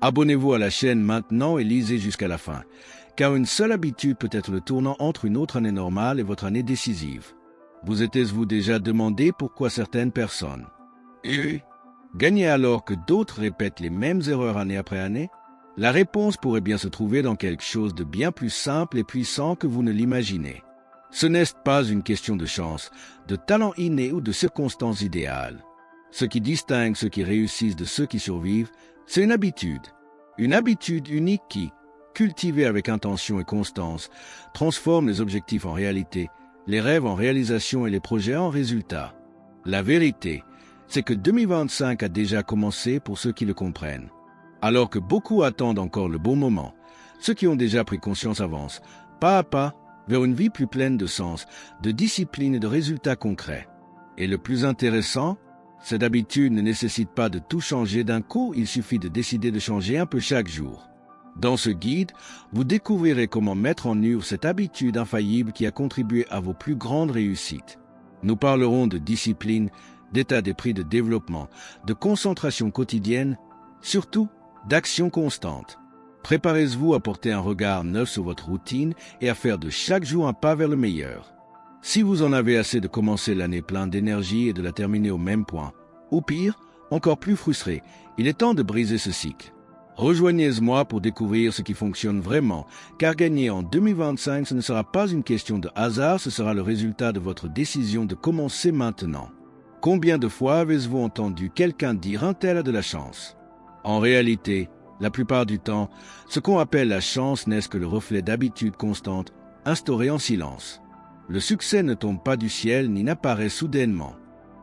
Abonnez-vous à la chaîne maintenant et lisez jusqu'à la fin, car une seule habitude peut être le tournant entre une autre année normale et votre année décisive. Vous êtes-vous déjà demandé pourquoi certaines personnes gagnent alors que d'autres répètent les mêmes erreurs année après année? La réponse pourrait bien se trouver dans quelque chose de bien plus simple et puissant que vous ne l'imaginez. Ce n'est pas une question de chance, de talent inné ou de circonstances idéales. Ce qui distingue ceux qui réussissent de ceux qui survivent, c'est une habitude unique qui, cultivée avec intention et constance, transforme les objectifs en réalité, les rêves en réalisation et les projets en résultats. La vérité, c'est que 2025 a déjà commencé pour ceux qui le comprennent. Alors que beaucoup attendent encore le bon moment, ceux qui ont déjà pris conscience avancent, pas à pas, vers une vie plus pleine de sens, de discipline et de résultats concrets. Et le plus intéressant, cette habitude ne nécessite pas de tout changer d'un coup, il suffit de décider de changer un peu chaque jour. Dans ce guide, vous découvrirez comment mettre en œuvre cette habitude infaillible qui a contribué à vos plus grandes réussites. Nous parlerons de discipline, d'état d'esprit de développement, de concentration quotidienne, surtout d'action constante. Préparez-vous à porter un regard neuf sur votre routine et à faire de chaque jour un pas vers le meilleur. Si vous en avez assez de commencer l'année plein d'énergie et de la terminer au même point, ou pire, encore plus frustré, il est temps de briser ce cycle. Rejoignez-moi pour découvrir ce qui fonctionne vraiment, car gagner en 2025, ce ne sera pas une question de hasard, ce sera le résultat de votre décision de commencer maintenant. Combien de fois avez-vous entendu quelqu'un dire un tel a de la chance? En réalité, la plupart du temps, ce qu'on appelle la chance n'est que le reflet d'habitudes constantes, instaurées en silence. Le succès ne tombe pas du ciel ni n'apparaît soudainement.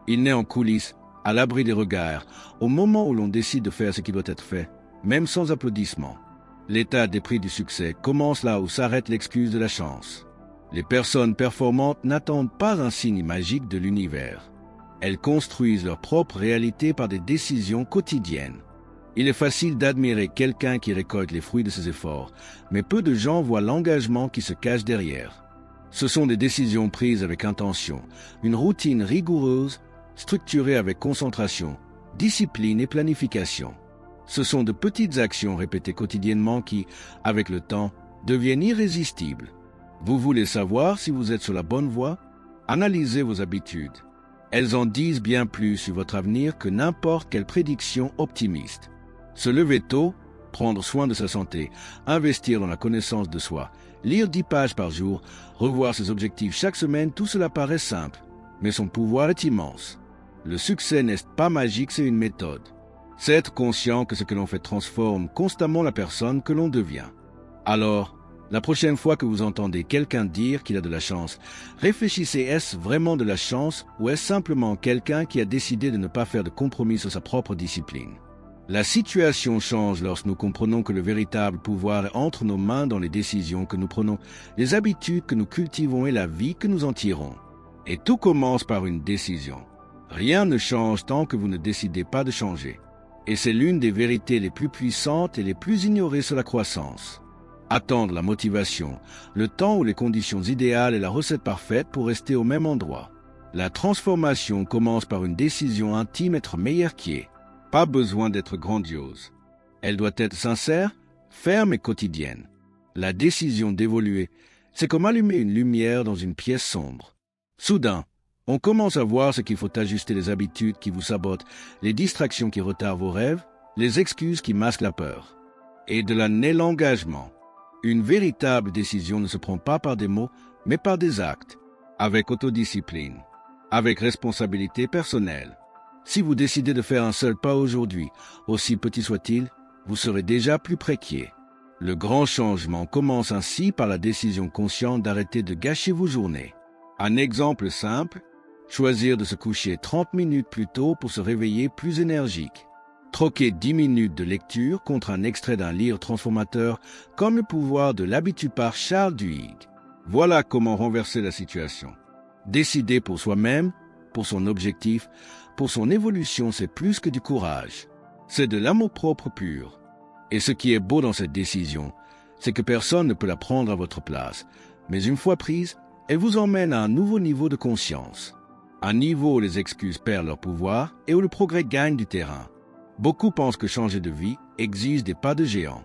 Il naît en coulisses, à l'abri des regards, au moment où l'on décide de faire ce qui doit être fait, même sans applaudissements. L'état d'esprit du succès commence là où s'arrête l'excuse de la chance. Les personnes performantes n'attendent pas un signe magique de l'univers. Elles construisent leur propre réalité par des décisions quotidiennes. Il est facile d'admirer quelqu'un qui récolte les fruits de ses efforts, mais peu de gens voient l'engagement qui se cache derrière. Ce sont des décisions prises avec intention, une routine rigoureuse, structurée avec concentration, discipline et planification. Ce sont de petites actions répétées quotidiennement qui, avec le temps, deviennent irrésistibles. Vous voulez savoir si vous êtes sur la bonne voie? Analysez vos habitudes. Elles en disent bien plus sur votre avenir que n'importe quelle prédiction optimiste. Se lever tôt, prendre soin de sa santé, investir dans la connaissance de soi, lire 10 pages par jour, revoir ses objectifs chaque semaine, tout cela paraît simple, mais son pouvoir est immense. Le succès n'est pas magique, c'est une méthode. C'est être conscient que ce que l'on fait transforme constamment la personne que l'on devient. Alors, la prochaine fois que vous entendez quelqu'un dire qu'il a de la chance, réfléchissez, est-ce vraiment de la chance ou est-ce simplement quelqu'un qui a décidé de ne pas faire de compromis sur sa propre discipline? La situation change lorsque nous comprenons que le véritable pouvoir est entre nos mains dans les décisions que nous prenons, les habitudes que nous cultivons et la vie que nous en tirons. Et tout commence par une décision. Rien ne change tant que vous ne décidez pas de changer. Et c'est l'une des vérités les plus puissantes et les plus ignorées sur la croissance. Attendre la motivation, le temps ou les conditions idéales est la recette parfaite pour rester au même endroit. La transformation commence par une décision intime, être meilleur qu'hier. Pas besoin d'être grandiose. Elle doit être sincère, ferme et quotidienne. La décision d'évoluer, c'est comme allumer une lumière dans une pièce sombre. Soudain, on commence à voir ce qu'il faut ajuster, les habitudes qui vous sabotent, les distractions qui retardent vos rêves, les excuses qui masquent la peur. Et de là naît l'engagement. Une véritable décision ne se prend pas par des mots, mais par des actes, avec autodiscipline, avec responsabilité personnelle. Si vous décidez de faire un seul pas aujourd'hui, aussi petit soit-il, vous serez déjà plus près qu'hier. Le grand changement commence ainsi par la décision consciente d'arrêter de gâcher vos journées. Un exemple simple, choisir de se coucher 30 minutes plus tôt pour se réveiller plus énergique. Troquer 10 minutes de lecture contre un extrait d'un livre transformateur comme Le pouvoir de l'habitude par Charles Duhigg. Voilà comment renverser la situation. Décider pour soi-même, pour son objectif, pour son évolution, c'est plus que du courage. C'est de l'amour-propre pur. Et ce qui est beau dans cette décision, c'est que personne ne peut la prendre à votre place. Mais une fois prise, elle vous emmène à un nouveau niveau de conscience. Un niveau où les excuses perdent leur pouvoir et où le progrès gagne du terrain. Beaucoup pensent que changer de vie exige des pas de géant.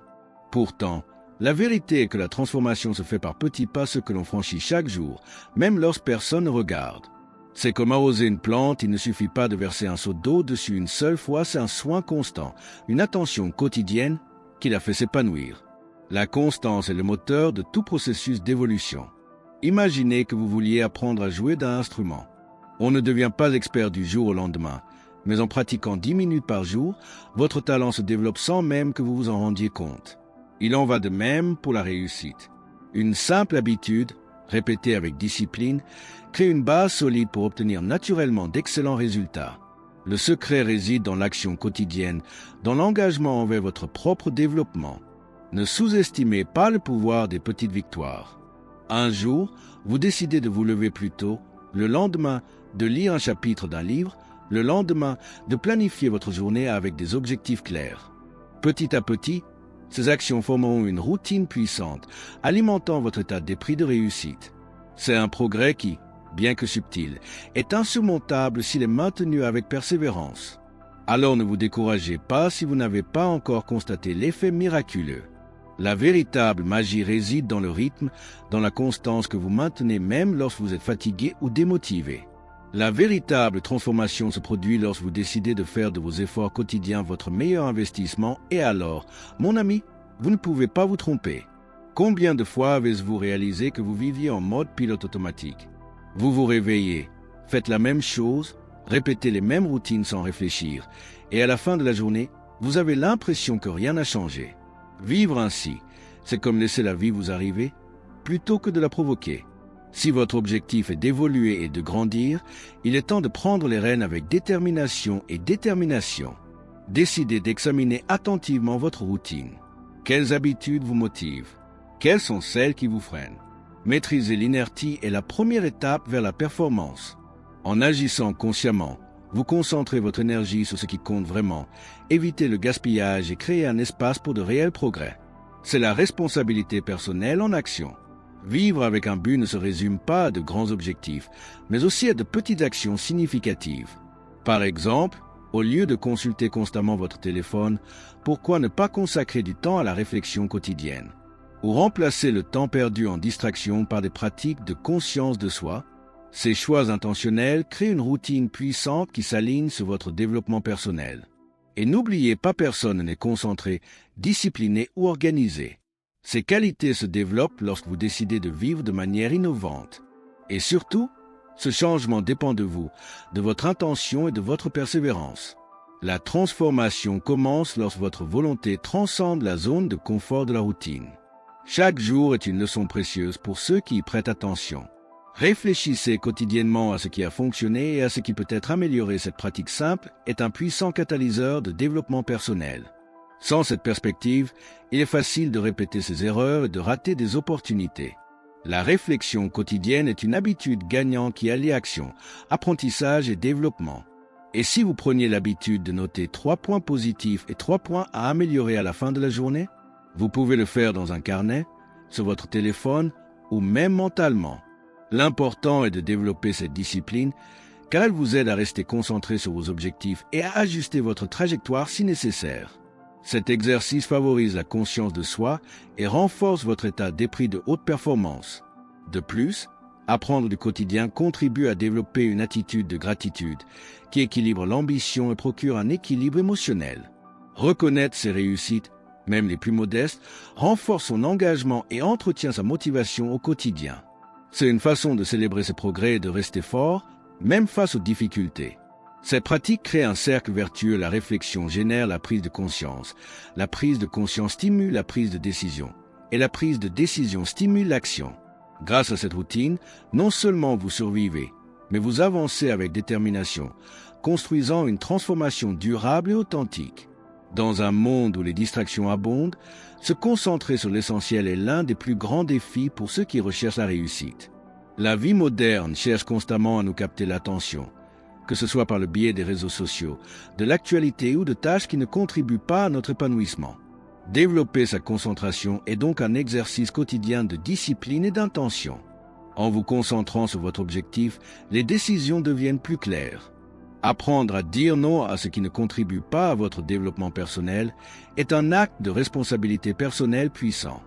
Pourtant, la vérité est que la transformation se fait par petits pas, ce que l'on franchit chaque jour, même lorsque personne ne regarde. C'est comme arroser une plante, il ne suffit pas de verser un seau d'eau dessus une seule fois, c'est un soin constant, une attention quotidienne qui la fait s'épanouir. La constance est le moteur de tout processus d'évolution. Imaginez que vous vouliez apprendre à jouer d'un instrument. On ne devient pas expert du jour au lendemain, mais en pratiquant 10 minutes par jour, votre talent se développe sans même que vous vous en rendiez compte. Il en va de même pour la réussite. Une simple habitude, répétée avec discipline, crée une base solide pour obtenir naturellement d'excellents résultats. Le secret réside dans l'action quotidienne, dans l'engagement envers votre propre développement. Ne sous-estimez pas le pouvoir des petites victoires. Un jour, vous décidez de vous lever plus tôt, le lendemain, de lire un chapitre d'un livre, le lendemain, de planifier votre journée avec des objectifs clairs. Petit à petit, ces actions formeront une routine puissante, alimentant votre état d'esprit de réussite. C'est un progrès qui, bien que subtil, est insurmontable s'il est maintenu avec persévérance. Alors ne vous découragez pas si vous n'avez pas encore constaté l'effet miraculeux. La véritable magie réside dans le rythme, dans la constance que vous maintenez même lorsque vous êtes fatigué ou démotivé. La véritable transformation se produit lorsque vous décidez de faire de vos efforts quotidiens votre meilleur investissement et alors, mon ami, vous ne pouvez pas vous tromper. Combien de fois avez-vous réalisé que vous viviez en mode pilote automatique? Vous vous réveillez, faites la même chose, répétez les mêmes routines sans réfléchir, et à la fin de la journée, vous avez l'impression que rien n'a changé. Vivre ainsi, c'est comme laisser la vie vous arriver, plutôt que de la provoquer. Si votre objectif est d'évoluer et de grandir, il est temps de prendre les rênes avec détermination et détermination. Décidez d'examiner attentivement votre routine. Quelles habitudes vous motivent? Quelles sont celles qui vous freinent? Maîtriser l'inertie est la première étape vers la performance. En agissant consciemment, vous concentrez votre énergie sur ce qui compte vraiment, évitez le gaspillage et créez un espace pour de réels progrès. C'est la responsabilité personnelle en action. Vivre avec un but ne se résume pas à de grands objectifs, mais aussi à de petites actions significatives. Par exemple, au lieu de consulter constamment votre téléphone, pourquoi ne pas consacrer du temps à la réflexion quotidienne? Ou remplacer le temps perdu en distraction par des pratiques de conscience de soi? Ces choix intentionnels créent une routine puissante qui s'aligne sur votre développement personnel. Et n'oubliez pas, personne n'est concentré, discipliné ou organisé. Ces qualités se développent lorsque vous décidez de vivre de manière innovante. Et surtout, ce changement dépend de vous, de votre intention et de votre persévérance. La transformation commence lorsque votre volonté transcende la zone de confort de la routine. Chaque jour est une leçon précieuse pour ceux qui y prêtent attention. Réfléchissez quotidiennement à ce qui a fonctionné et à ce qui peut être amélioré. Cette pratique simple est un puissant catalyseur de développement personnel. Sans cette perspective, il est facile de répéter ses erreurs et de rater des opportunités. La réflexion quotidienne est une habitude gagnante qui allie action, apprentissage et développement. Et si vous preniez l'habitude de noter 3 points positifs et 3 points à améliorer à la fin de la journée, vous pouvez le faire dans un carnet, sur votre téléphone ou même mentalement. L'important est de développer cette discipline car elle vous aide à rester concentré sur vos objectifs et à ajuster votre trajectoire si nécessaire. Cet exercice favorise la conscience de soi et renforce votre état d'esprit de haute performance. De plus, apprendre du quotidien contribue à développer une attitude de gratitude qui équilibre l'ambition et procure un équilibre émotionnel. Reconnaître ses réussites, même les plus modestes, renforce son engagement et entretient sa motivation au quotidien. C'est une façon de célébrer ses progrès et de rester fort, même face aux difficultés. Cette pratique crée un cercle vertueux, la réflexion génère la prise de conscience. La prise de conscience stimule la prise de décision. Et la prise de décision stimule l'action. Grâce à cette routine, non seulement vous survivez, mais vous avancez avec détermination, construisant une transformation durable et authentique. Dans un monde où les distractions abondent, se concentrer sur l'essentiel est l'un des plus grands défis pour ceux qui recherchent la réussite. La vie moderne cherche constamment à nous capter l'attention, que ce soit par le biais des réseaux sociaux, de l'actualité ou de tâches qui ne contribuent pas à notre épanouissement. Développer sa concentration est donc un exercice quotidien de discipline et d'intention. En vous concentrant sur votre objectif, les décisions deviennent plus claires. Apprendre à dire non à ce qui ne contribue pas à votre développement personnel est un acte de responsabilité personnelle puissant.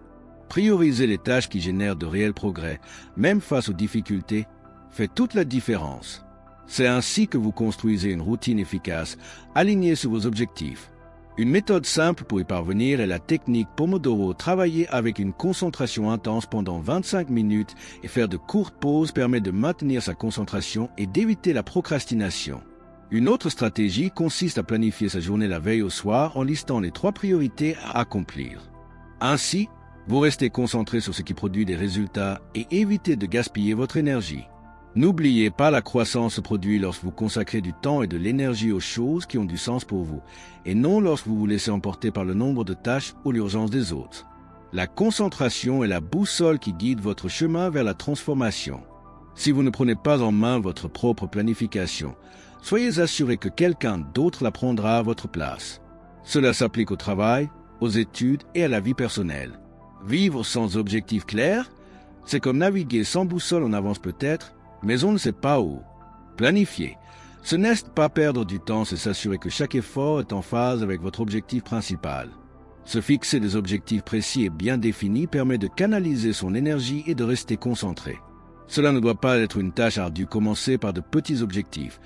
Prioriser les tâches qui génèrent de réels progrès, même face aux difficultés, fait toute la différence. C'est ainsi que vous construisez une routine efficace, alignée sur vos objectifs. Une méthode simple pour y parvenir est la technique Pomodoro. Travailler avec une concentration intense pendant 25 minutes et faire de courtes pauses permet de maintenir sa concentration et d'éviter la procrastination. Une autre stratégie consiste à planifier sa journée la veille au soir en listant les 3 priorités à accomplir. Ainsi, vous restez concentré sur ce qui produit des résultats et évitez de gaspiller votre énergie. N'oubliez pas, la croissance se produit lorsque vous consacrez du temps et de l'énergie aux choses qui ont du sens pour vous, et non lorsque vous vous laissez emporter par le nombre de tâches ou l'urgence des autres. La concentration est la boussole qui guide votre chemin vers la transformation. Si vous ne prenez pas en main votre propre planification, soyez assuré que quelqu'un d'autre la prendra à votre place. Cela s'applique au travail, aux études et à la vie personnelle. Vivre sans objectif clair, c'est comme naviguer sans boussole. On avance peut-être, mais on ne sait pas où. Planifier, ce n'est pas perdre du temps, c'est s'assurer que chaque effort est en phase avec votre objectif principal. Se fixer des objectifs précis et bien définis permet de canaliser son énergie et de rester concentré. Cela ne doit pas être une tâche ardue. Commencer par de petits objectifs,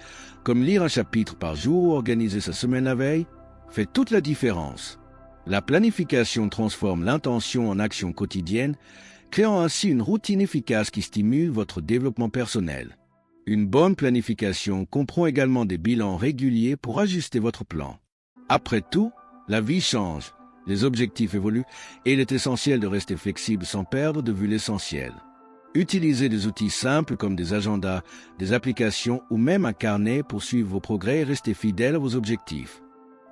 comme lire un chapitre par jour ou organiser sa semaine la veille, fait toute la différence. La planification transforme l'intention en action quotidienne, créant ainsi une routine efficace qui stimule votre développement personnel. Une bonne planification comprend également des bilans réguliers pour ajuster votre plan. Après tout, la vie change, les objectifs évoluent et il est essentiel de rester flexible sans perdre de vue l'essentiel. Utilisez des outils simples comme des agendas, des applications ou même un carnet pour suivre vos progrès et rester fidèle à vos objectifs.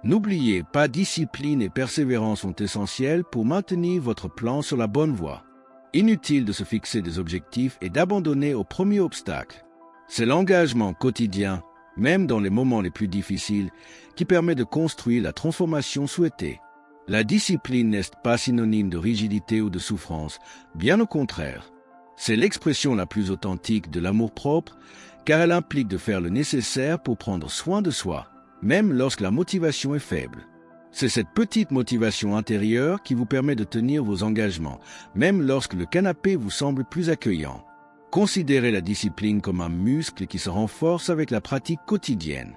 N'oubliez pas, discipline et persévérance sont essentielles pour maintenir votre plan sur la bonne voie. Inutile de se fixer des objectifs et d'abandonner au premier obstacle. C'est l'engagement quotidien, même dans les moments les plus difficiles, qui permet de construire la transformation souhaitée. La discipline n'est pas synonyme de rigidité ou de souffrance, bien au contraire. C'est l'expression la plus authentique de l'amour-propre, car elle implique de faire le nécessaire pour prendre soin de soi, même lorsque la motivation est faible. C'est cette petite motivation intérieure qui vous permet de tenir vos engagements, même lorsque le canapé vous semble plus accueillant. Considérez la discipline comme un muscle qui se renforce avec la pratique quotidienne.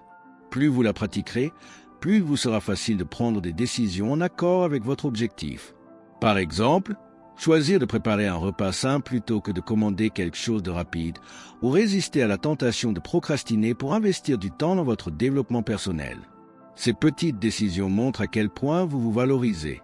Plus vous la pratiquerez, plus il vous sera facile de prendre des décisions en accord avec votre objectif. Par exemple, choisir de préparer un repas sain plutôt que de commander quelque chose de rapide, ou résister à la tentation de procrastiner pour investir du temps dans votre développement personnel. Ces petites décisions montrent à quel point vous vous valorisez.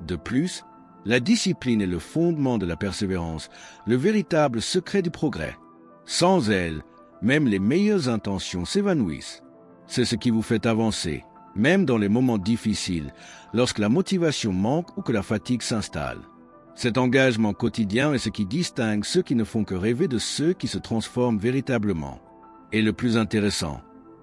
De plus, la discipline est le fondement de la persévérance, le véritable secret du progrès. Sans elle, même les meilleures intentions s'évanouissent. C'est ce qui vous fait avancer, même dans les moments difficiles, lorsque la motivation manque ou que la fatigue s'installe. Cet engagement quotidien est ce qui distingue ceux qui ne font que rêver de ceux qui se transforment véritablement. Et le plus intéressant,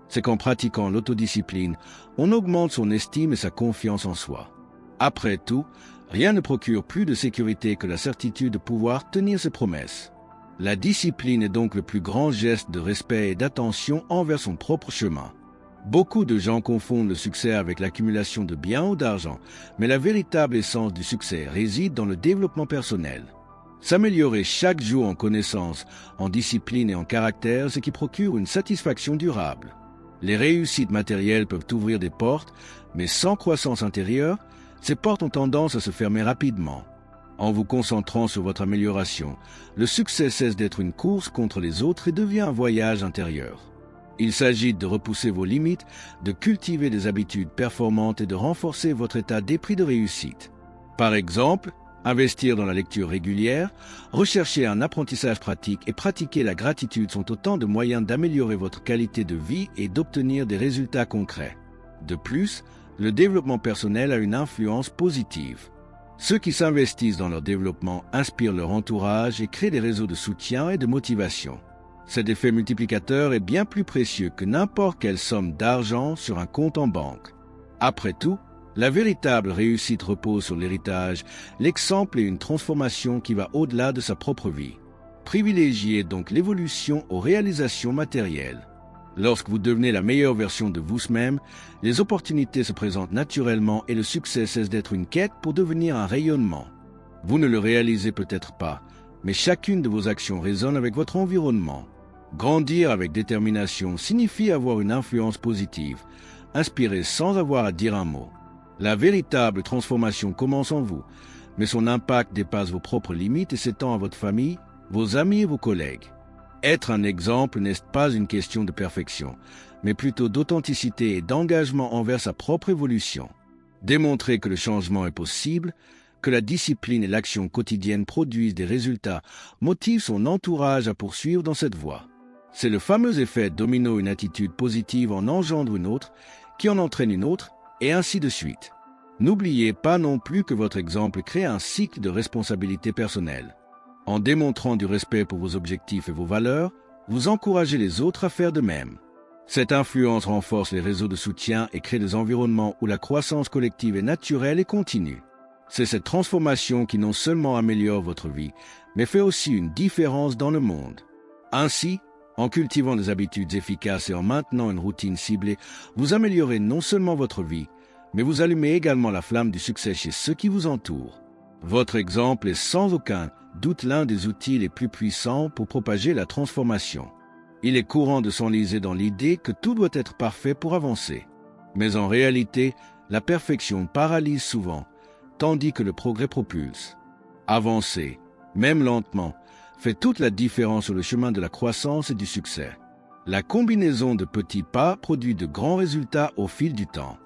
c'est qu'en pratiquant l'autodiscipline, on augmente son estime et sa confiance en soi. Après tout, rien ne procure plus de sécurité que la certitude de pouvoir tenir ses promesses. La discipline est donc le plus grand geste de respect et d'attention envers son propre chemin. Beaucoup de gens confondent le succès avec l'accumulation de biens ou d'argent, mais la véritable essence du succès réside dans le développement personnel. S'améliorer chaque jour en connaissance, en discipline et en caractère, ce qui procure une satisfaction durable. Les réussites matérielles peuvent ouvrir des portes, mais sans croissance intérieure, ces portes ont tendance à se fermer rapidement. En vous concentrant sur votre amélioration, le succès cesse d'être une course contre les autres et devient un voyage intérieur. Il s'agit de repousser vos limites, de cultiver des habitudes performantes et de renforcer votre état d'esprit de réussite. Par exemple, investir dans la lecture régulière, rechercher un apprentissage pratique et pratiquer la gratitude sont autant de moyens d'améliorer votre qualité de vie et d'obtenir des résultats concrets. De plus, le développement personnel a une influence positive. Ceux qui s'investissent dans leur développement inspirent leur entourage et créent des réseaux de soutien et de motivation. Cet effet multiplicateur est bien plus précieux que n'importe quelle somme d'argent sur un compte en banque. Après tout, la véritable réussite repose sur l'héritage, l'exemple et une transformation qui va au-delà de sa propre vie. Privilégiez donc l'évolution aux réalisations matérielles. Lorsque vous devenez la meilleure version de vous-même, les opportunités se présentent naturellement et le succès cesse d'être une quête pour devenir un rayonnement. Vous ne le réalisez peut-être pas, mais chacune de vos actions résonne avec votre environnement. Grandir avec détermination signifie avoir une influence positive, inspirer sans avoir à dire un mot. La véritable transformation commence en vous, mais son impact dépasse vos propres limites et s'étend à votre famille, vos amis et vos collègues. Être un exemple n'est pas une question de perfection, mais plutôt d'authenticité et d'engagement envers sa propre évolution. Démontrer que le changement est possible, que la discipline et l'action quotidienne produisent des résultats, motive son entourage à poursuivre dans cette voie. C'est le fameux effet domino, une attitude positive en engendre une autre, qui en entraîne une autre, et ainsi de suite. N'oubliez pas non plus que votre exemple crée un cycle de responsabilité personnelle. En démontrant du respect pour vos objectifs et vos valeurs, vous encouragez les autres à faire de même. Cette influence renforce les réseaux de soutien et crée des environnements où la croissance collective est naturelle et continue. C'est cette transformation qui non seulement améliore votre vie, mais fait aussi une différence dans le monde. Ainsi, en cultivant des habitudes efficaces et en maintenant une routine ciblée, vous améliorez non seulement votre vie, mais vous allumez également la flamme du succès chez ceux qui vous entourent. Votre exemple est sans aucun doute l'un des outils les plus puissants pour propager la transformation. Il est courant de s'enliser dans l'idée que tout doit être parfait pour avancer. Mais en réalité, la perfection paralyse souvent, tandis que le progrès propulse. Avancer, même lentement, fait toute la différence sur le chemin de la croissance et du succès. La combinaison de petits pas produit de grands résultats au fil du temps.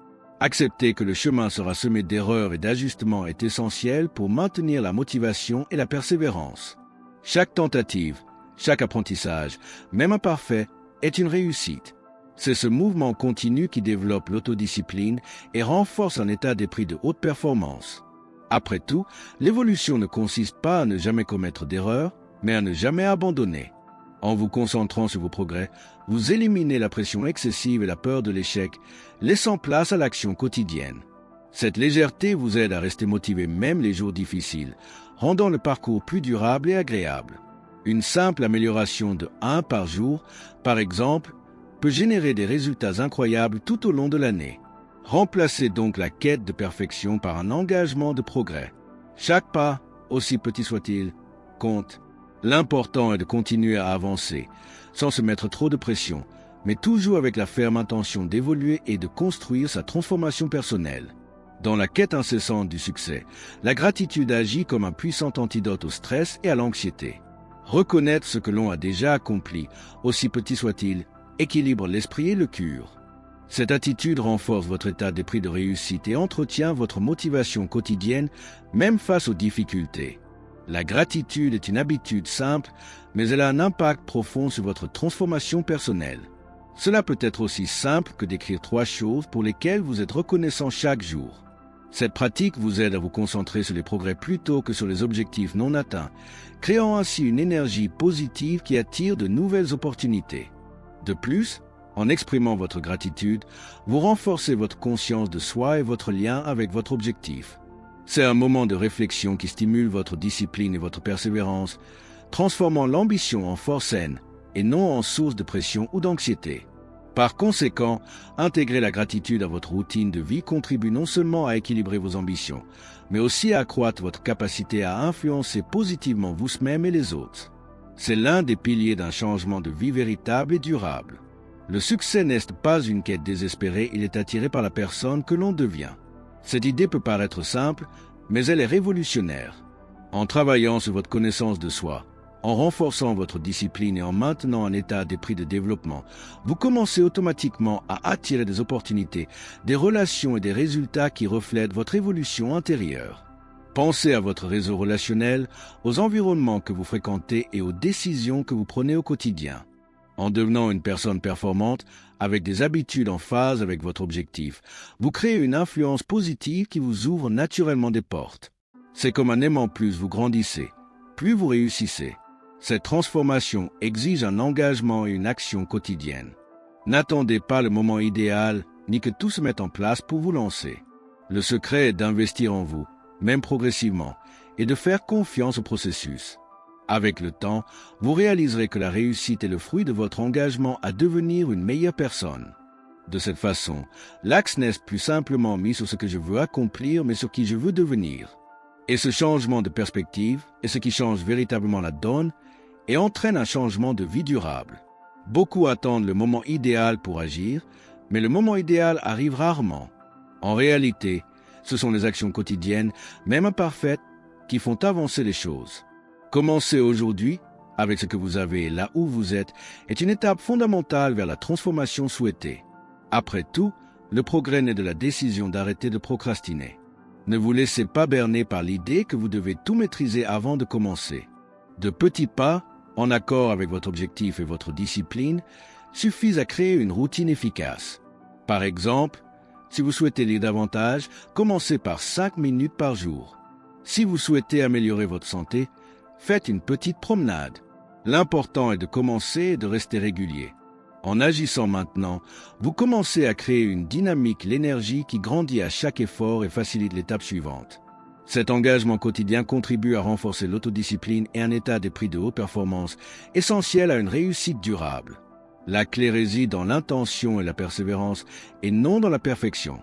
Accepter que le chemin sera semé d'erreurs et d'ajustements est essentiel pour maintenir la motivation et la persévérance. Chaque tentative, chaque apprentissage, même imparfait, est une réussite. C'est ce mouvement continu qui développe l'autodiscipline et renforce un état d'esprit de haute performance. Après tout, l'évolution ne consiste pas à ne jamais commettre d'erreurs, mais à ne jamais abandonner. En vous concentrant sur vos progrès, vous éliminez la pression excessive et la peur de l'échec, laissant place à l'action quotidienne. Cette légèreté vous aide à rester motivé même les jours difficiles, rendant le parcours plus durable et agréable. Une simple amélioration de 1 par jour, par exemple, peut générer des résultats incroyables tout au long de l'année. Remplacez donc la quête de perfection par un engagement de progrès. Chaque pas, aussi petit soit-il, compte. L'important est de continuer à avancer, sans se mettre trop de pression, mais toujours avec la ferme intention d'évoluer et de construire sa transformation personnelle. Dans la quête incessante du succès, la gratitude agit comme un puissant antidote au stress et à l'anxiété. Reconnaître ce que l'on a déjà accompli, aussi petit soit-il, équilibre l'esprit et le cure. Cette attitude renforce votre état d'esprit de réussite et entretient votre motivation quotidienne, même face aux difficultés. La gratitude est une habitude simple, mais elle a un impact profond sur votre transformation personnelle. Cela peut être aussi simple que d'écrire 3 choses pour lesquelles vous êtes reconnaissant chaque jour. Cette pratique vous aide à vous concentrer sur les progrès plutôt que sur les objectifs non atteints, créant ainsi une énergie positive qui attire de nouvelles opportunités. De plus, en exprimant votre gratitude, vous renforcez votre conscience de soi et votre lien avec votre objectif. C'est un moment de réflexion qui stimule votre discipline et votre persévérance, transformant l'ambition en force saine et non en source de pression ou d'anxiété. Par conséquent, intégrer la gratitude à votre routine de vie contribue non seulement à équilibrer vos ambitions, mais aussi à accroître votre capacité à influencer positivement vous-même et les autres. C'est l'un des piliers d'un changement de vie véritable et durable. Le succès n'est pas une quête désespérée, il est attiré par la personne que l'on devient. Cette idée peut paraître simple, mais elle est révolutionnaire. En travaillant sur votre connaissance de soi, en renforçant votre discipline et en maintenant un état d'esprit de développement, vous commencez automatiquement à attirer des opportunités, des relations et des résultats qui reflètent votre évolution intérieure. Pensez à votre réseau relationnel, aux environnements que vous fréquentez et aux décisions que vous prenez au quotidien. En devenant une personne performante, avec des habitudes en phase avec votre objectif, vous créez une influence positive qui vous ouvre naturellement des portes. C'est comme un aimant, plus vous grandissez, plus vous réussissez. Cette transformation exige un engagement et une action quotidienne. N'attendez pas le moment idéal, ni que tout se mette en place pour vous lancer. Le secret est d'investir en vous, même progressivement, et de faire confiance au processus. Avec le temps, vous réaliserez que la réussite est le fruit de votre engagement à devenir une meilleure personne. De cette façon, l'axe n'est plus simplement mis sur ce que je veux accomplir, mais sur qui je veux devenir. Et ce changement de perspective est ce qui change véritablement la donne et entraîne un changement de vie durable. Beaucoup attendent le moment idéal pour agir, mais le moment idéal arrive rarement. En réalité, ce sont les actions quotidiennes, même imparfaites, qui font avancer les choses. Commencer aujourd'hui, avec ce que vous avez là où vous êtes, est une étape fondamentale vers la transformation souhaitée. Après tout, le progrès naît de la décision d'arrêter de procrastiner. Ne vous laissez pas berner par l'idée que vous devez tout maîtriser avant de commencer. De petits pas, en accord avec votre objectif et votre discipline, suffisent à créer une routine efficace. Par exemple, si vous souhaitez lire davantage, commencez par 5 minutes par jour. Si vous souhaitez améliorer votre santé, faites une petite promenade. L'important est de commencer et de rester régulier. En agissant maintenant, vous commencez à créer une dynamique, l'énergie qui grandit à chaque effort et facilite l'étape suivante. Cet engagement quotidien contribue à renforcer l'autodiscipline et un état d'esprit de haute performance, essentiel à une réussite durable. La clé réside dans l'intention et la persévérance, et non dans la perfection.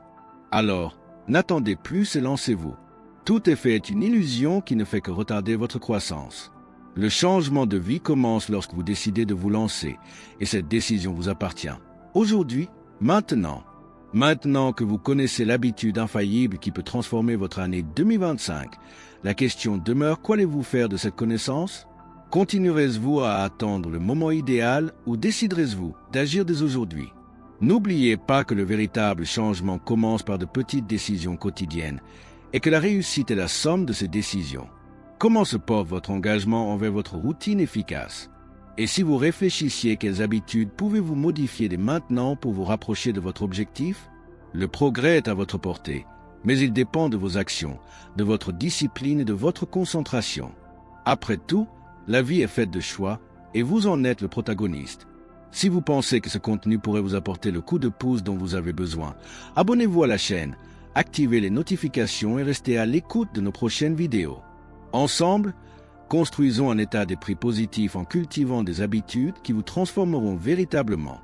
Alors, n'attendez plus et lancez-vous. Tout effet est une illusion qui ne fait que retarder votre croissance. Le changement de vie commence lorsque vous décidez de vous lancer, et cette décision vous appartient. Aujourd'hui, maintenant. Maintenant que vous connaissez l'habitude infaillible qui peut transformer votre année 2025, la question demeure: qu'allez-vous faire de cette connaissance? Continuerez-vous à attendre le moment idéal ou déciderez-vous d'agir dès aujourd'hui? N'oubliez pas que le véritable changement commence par de petites décisions quotidiennes et que la réussite est la somme de ces décisions. Comment se porte votre engagement envers votre routine efficace? Et si vous réfléchissiez, quelles habitudes pouvez-vous modifier dès maintenant pour vous rapprocher de votre objectif? Le progrès est à votre portée, mais il dépend de vos actions, de votre discipline et de votre concentration. Après tout, la vie est faite de choix et vous en êtes le protagoniste. Si vous pensez que ce contenu pourrait vous apporter le coup de pouce dont vous avez besoin, abonnez-vous à la chaîne, activez les notifications et restez à l'écoute de nos prochaines vidéos. Ensemble, construisons un état d'esprit positif en cultivant des habitudes qui vous transformeront véritablement.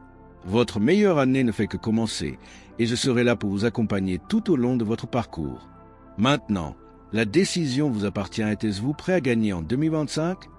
Votre meilleure année ne fait que commencer et je serai là pour vous accompagner tout au long de votre parcours. Maintenant, la décision vous appartient. Êtes-vous prêt à gagner en 2025?